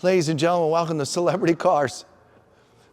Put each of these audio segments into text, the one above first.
Ladies and gentlemen, welcome to Celebrity Cars.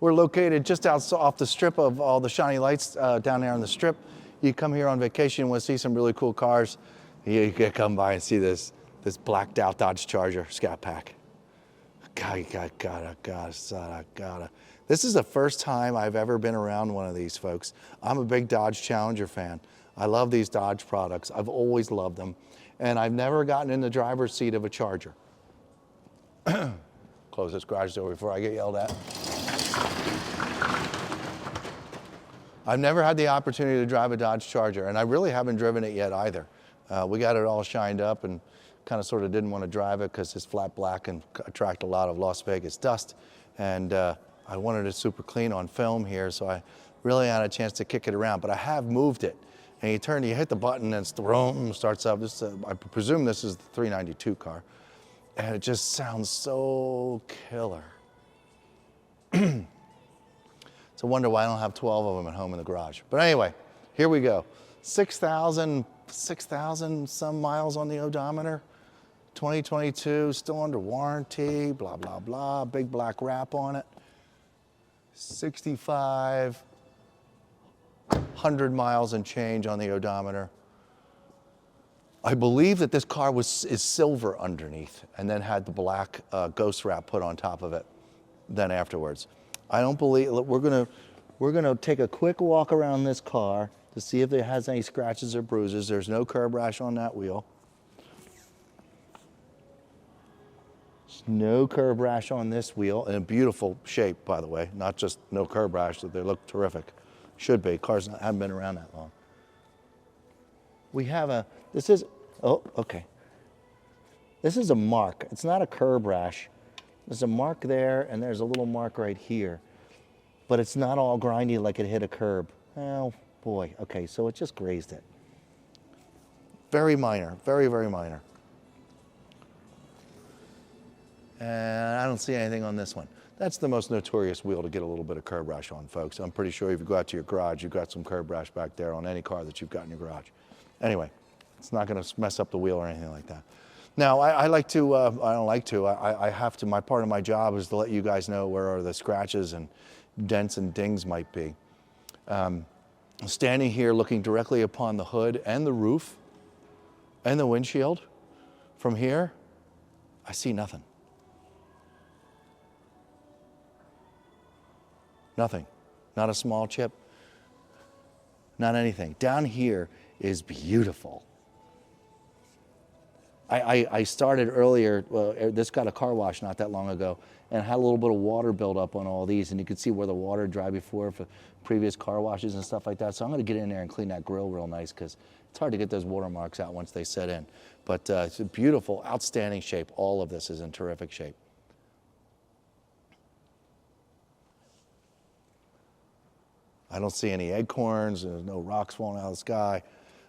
We're located just off the strip of all the shiny lights down there on the strip. You come here on vacation and want to see some really cool cars, you can come by and see this blacked out Dodge Charger Scatpack. Gotta. This is the first time I've ever been around one of these, folks. I'm a big Dodge Challenger fan. I love these Dodge products. I've always loved them. And I've never gotten in the driver's seat of a Charger. Close this garage door before I get yelled at. I've never had the opportunity to drive a Dodge Charger, and I really haven't driven it yet either. We got it all shined up and kind of sort of didn't want to drive it because it's flat black and attract a lot of Las Vegas dust. And I wanted it super clean on film here, so I really had a chance to kick it around. But I have moved it. And you hit the button and it's starts up. I presume this is the 392 car. And it just sounds so killer. It's a wonder why I don't have 12 of them at home in the garage. But anyway, here we go. 6,000 some miles on the odometer. 2022, still under warranty, blah, blah, blah. Big black wrap on it. 6,500 miles and change on the odometer. I believe that this car is silver underneath and then had the black ghost wrap put on top of it then afterwards. I don't believe, we're gonna take a quick walk around this car to see if it has any scratches or bruises. There's no curb rash on that wheel. There's no curb rash on this wheel, in a beautiful shape, by the way. Not just no curb rash, they look terrific. Should be, cars haven't been around that long. We have this is a mark. It's not a curb rash. There's a mark there and there's a little mark right here. But it's not all grindy like it hit a curb. Oh boy, okay, so it just grazed it. Very minor, very, very minor. And I don't see anything on this one. That's the most notorious wheel to get a little bit of curb rash on, folks. I'm pretty sure if you go out to your garage, you've got some curb rash back there on any car that you've got in your garage. Anyway, it's not gonna mess up the wheel or anything like that. Now, I have to, my part of my job is to let you guys know where the scratches and dents and dings might be. Standing here looking directly upon the hood and the roof and the windshield, from here, I see nothing. Nothing, not a small chip, not anything. Down here is beautiful. I started earlier, this got a car wash not that long ago, and had a little bit of water build up on all these, and you could see where the water dried before for previous car washes and stuff like that. So I'm gonna get in there and clean that grill real nice, because it's hard to get those watermarks out once they set in. But it's a beautiful, outstanding shape. All of this is in terrific shape. I don't see any acorns, there's no rocks falling out of the sky,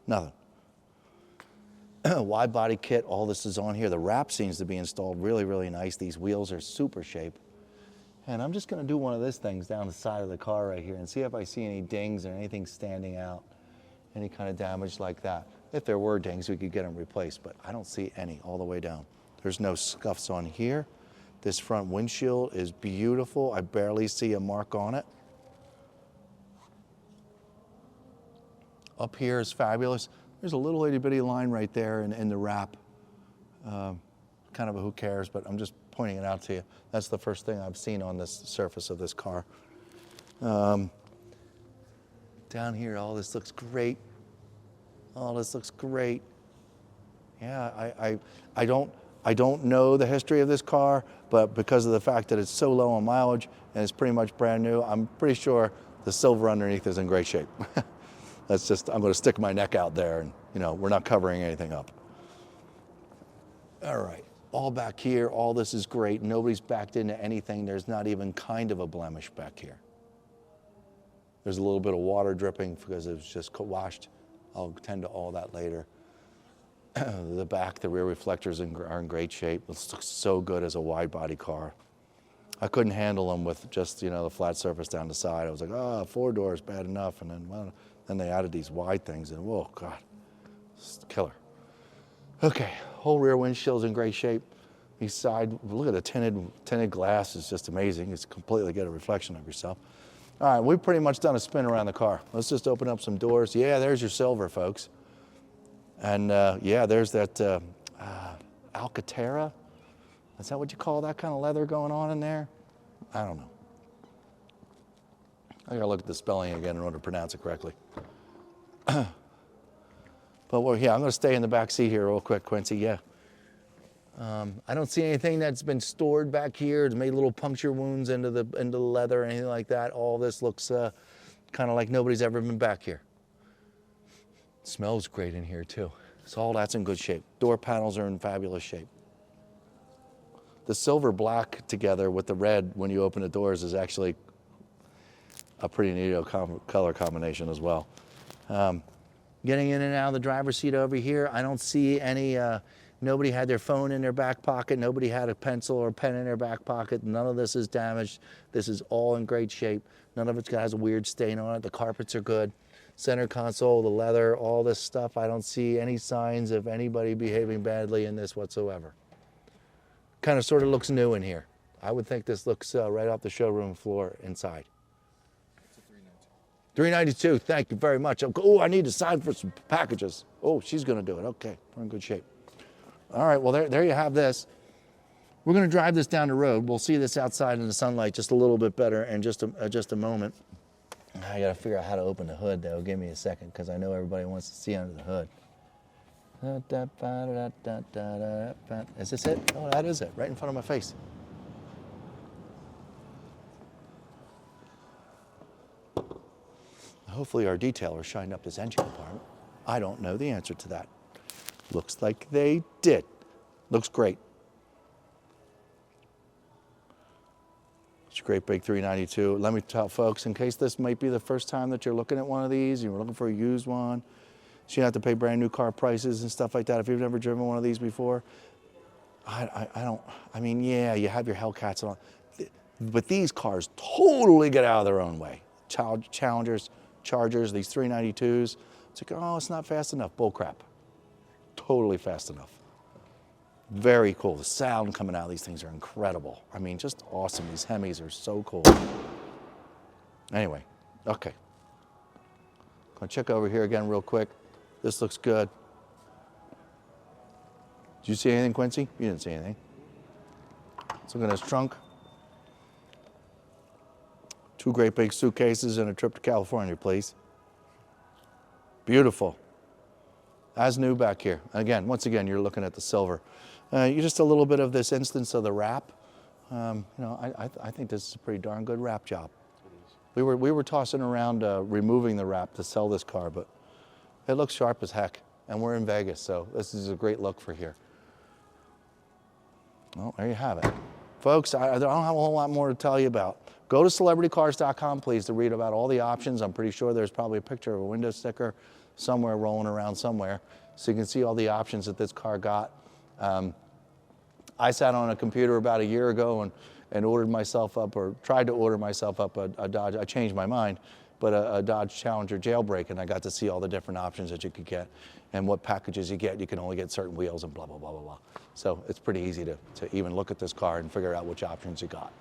nothing. Wide body kit, all this is on here. The wrap seems to be installed really, really nice. These wheels are super shape. And I'm just gonna do one of these things down the side of the car right here and see if I see any dings or anything standing out, any kind of damage like that. If there were dings, we could get them replaced, but I don't see any all the way down. There's no scuffs on here. This front windshield is beautiful. I barely see a mark on it. Up here is fabulous. There's a little itty bitty line right there in the wrap. Kind of a who cares, but I'm just pointing it out to you. That's the first thing I've seen on this surface of this car. Down here, all this looks great. All this looks great. Yeah, I don't know the history of this car, but because of the fact that it's so low on mileage and it's pretty much brand new, I'm pretty sure the silver underneath is in great shape. That's just, I'm gonna stick my neck out there and, we're not covering anything up. All right, all back here, all this is great. Nobody's backed into anything. There's not even kind of a blemish back here. There's a little bit of water dripping because it was just washed. I'll tend to all that later. The back, the rear reflectors are in great shape. It looks so good as a wide body car. I couldn't handle them with just, the flat surface down the side. I was like, oh, 4-door is bad enough. And then, well, then they added these wide things and whoa, God, it's killer. Okay, whole rear windshield's in great shape. East side, look at the tinted glass, it's just amazing. It's completely get a reflection of yourself. All right, we've pretty much done a spin around the car. Let's just open up some doors. Yeah, there's your silver, folks. And yeah, there's that Alcantara. Is that what you call that kind of leather going on in there? I don't know. I gotta look at the spelling again in order to pronounce it correctly. But yeah, I'm gonna stay in the back seat here real quick, Quincy, yeah. I don't see anything that's been stored back here. It's made little puncture wounds into the leather or anything like that. All this looks kind of like nobody's ever been back here. It smells great in here too. So all that's in good shape. Door panels are in fabulous shape. The silver black together with the red when you open the doors is actually a pretty neat color combination as well. Getting in and out of the driver's seat over here, I don't see any, nobody had their phone in their back pocket, nobody had a pencil or pen in their back pocket, none of this is damaged. This is all in great shape. None of it has a weird stain on it. The carpets are good. Center console, the leather, all this stuff, I don't see any signs of anybody behaving badly in this whatsoever. Kind of sort of looks new in here. I would think this looks right off the showroom floor inside. It's a 392. 392, thank you very much. Oh, I need to sign for some packages. Oh, she's gonna do it, okay, we're in good shape. All right, well, there you have this. We're gonna drive this down the road. We'll see this outside in the sunlight just a little bit better in just a moment. I gotta figure out how to open the hood though. Give me a second, because I know everybody wants to see under the hood. Is this it? Oh, that is it, right in front of my face. Hopefully our detailer shined up this engine compartment. I don't know the answer to that. Looks like they did. Looks great. It's a great big 392. Let me tell folks, in case this might be the first time that you're looking at one of these, and you're looking for a used one, so you have to pay brand new car prices and stuff like that. If you've never driven one of these before, I mean, yeah, you have your Hellcats on, but these cars totally get out of their own way. Challengers, Chargers, these 392s, it's like, oh, it's not fast enough. Bull crap. Totally fast enough. Very cool. The sound coming out of these things are incredible. I mean, just awesome. These Hemis are so cool. Anyway, okay. Gonna check over here again real quick. This looks good. Did you see anything, Quincy? You didn't see anything. Let's look at his trunk. 2 great big suitcases and a trip to California, please. Beautiful. As new back here. Again, once again, you're looking at the silver. You're just a little bit of this instance of the wrap. You know, I think this is a pretty darn good wrap job. We were tossing around removing the wrap to sell this car, but it looks sharp as heck. And we're in Vegas, so this is a great look for here. Well, there you have it. Folks, I don't have a whole lot more to tell you about. Go to celebritycars.com, please, to read about all the options. I'm pretty sure there's probably a picture of a window sticker somewhere rolling around somewhere, so you can see all the options that this car got. I sat on a computer about a year ago and ordered myself up, or tried to order myself up a Dodge. I changed my mind, but a Dodge Challenger jailbreak, and I got to see all the different options that you could get and what packages you get. You can only get certain wheels and blah, blah, blah, blah, blah. So it's pretty easy to even look at this car and figure out which options you got.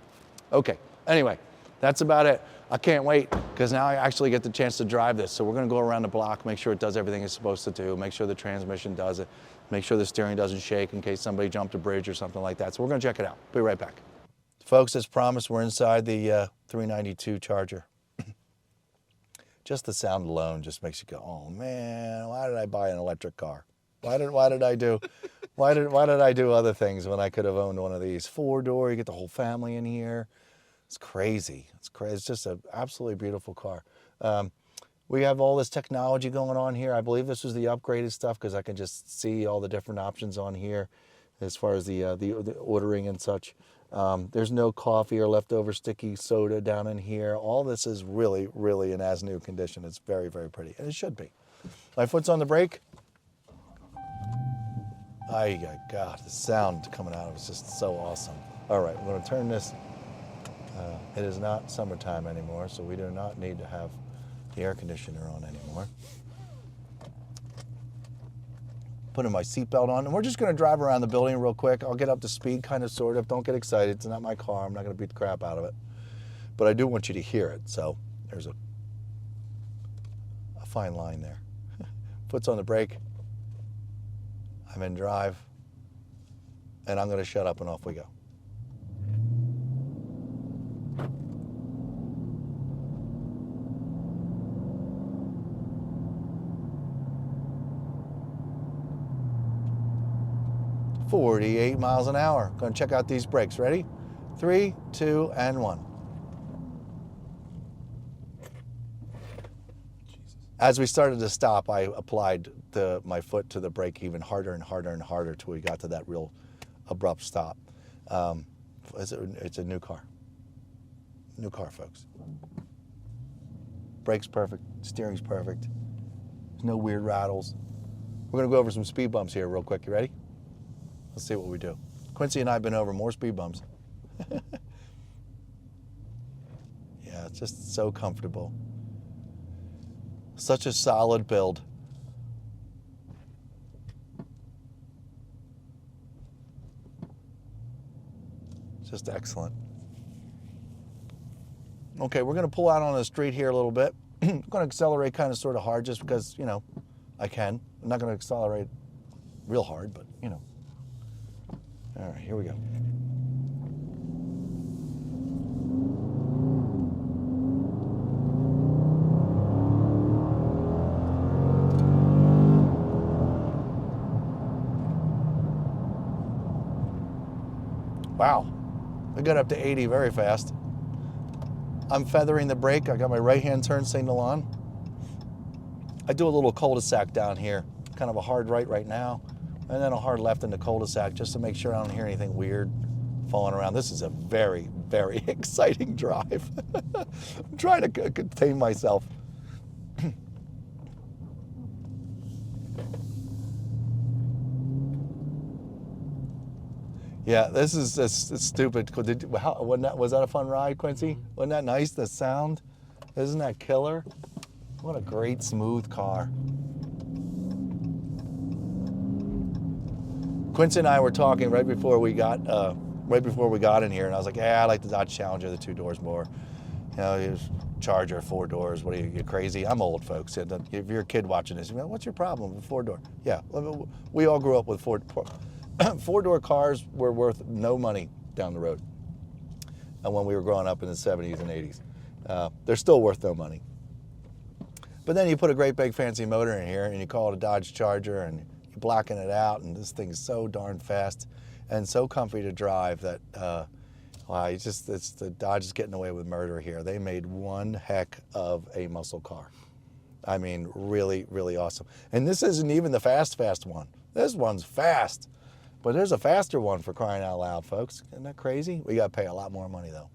Okay, anyway, that's about it. I can't wait, because now I actually get the chance to drive this. So we're gonna go around the block, make sure it does everything it's supposed to do, make sure the transmission does it, make sure the steering doesn't shake in case somebody jumped a bridge or something like that. So we're gonna check it out. Be right back. Folks, as promised, we're inside the 392 Charger. Just the sound alone just makes you go, oh man, why did I buy an electric car? Why did I do other things when I could have owned one of these? 4-door, you get the whole family in here. It's crazy. It's crazy. It's just an absolutely beautiful car. We have all this technology going on here. I believe this was the upgraded stuff, because I can just see all the different options on here as far as the ordering and such. There's no coffee or leftover sticky soda down in here. All this is really, really in as new condition. It's very, very pretty, and it should be. My foot's on the brake. God, the sound coming out of it is just so awesome. All right, we're gonna turn this. It is not summertime anymore, so we do not need to have the air conditioner on anymore. putting my seatbelt on, and we're just gonna drive around the building real quick. I'll get up to speed, kind of, sort of. Don't get excited, it's not my car. I'm not gonna beat the crap out of it. But I do want you to hear it, so there's a fine line there. Foot's on the brake. I'm in drive, and I'm gonna shut up and off we go. .48 miles an hour. Gonna check out these brakes. Ready? 3, 2, and 1. As we started to stop, I applied my foot to the brake even harder and harder and harder till we got to that real abrupt stop. It's a new car. New car, folks. Brake's perfect, steering's perfect. There's no weird rattles. We're gonna go over some speed bumps here real quick. You ready? Let's see what we do. Quincy and I have been over more speed bumps. Yeah, it's just so comfortable. Such a solid build. Just excellent. Okay, we're gonna pull out on the street here a little bit. I'm gonna accelerate kind of sort of hard just because, you know, I can. I'm not gonna accelerate real hard, but you know. All right, here we go. Wow, I got up to 80 very fast. I'm feathering the brake. I got my right-hand turn signal on. I do a little cul-de-sac down here, kind of a hard right now, and then a hard left in the cul-de-sac just to make sure I don't hear anything weird falling around. This is a very, very exciting drive. I'm trying to contain myself. Yeah, this is just stupid. Was that a fun ride, Quincy? Wasn't that nice, the sound? Isn't that killer? What a great, smooth car. Quincy and I were talking right before we got in here, and I was like, yeah, I like the Dodge Challenger, the 2 doors more. You know, Charger, 4 doors. What are you crazy? I'm old, folks. If you're a kid watching this, what's your problem with 4-door? Yeah, we all grew up with 4-door cars were worth no money down the road. And when we were growing up in the 70s and 80s, they're still worth no money. But then you put a great big fancy motor in here and you call it a Dodge Charger and you're blacking it out, and this thing is so darn fast and so comfy to drive that, wow, the Dodge is getting away with murder here. They made one heck of a muscle car. I mean, really, really awesome. And this isn't even the fast one. This one's fast. But there's a faster one, for crying out loud, folks. Isn't that crazy? We got to pay a lot more money, though.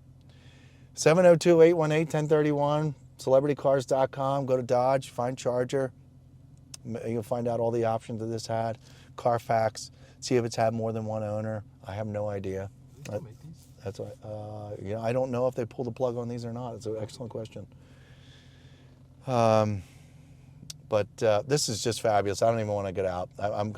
702-818-1031, celebritycars.com. Go to Dodge, find Charger. You'll find out all the options that this had. Carfax, see if it's had more than one owner. I have no idea. That's what, I don't know if they pull the plug on these or not. It's an excellent question. But this is just fabulous. I don't even want to get out. I'm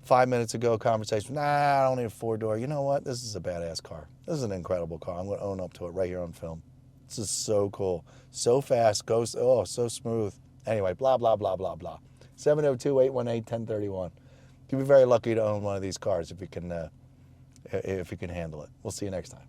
5 minutes ago, conversation, nah, I don't need a 4-door. You know what? This is a badass car. This is an incredible car. I'm going to own up to it right here on film. This is so cool. So fast, goes, oh, so smooth. Anyway, blah, blah, blah, blah, blah. 702-818-1031. You'll be very lucky to own one of these cars if you can handle it. We'll see you next time.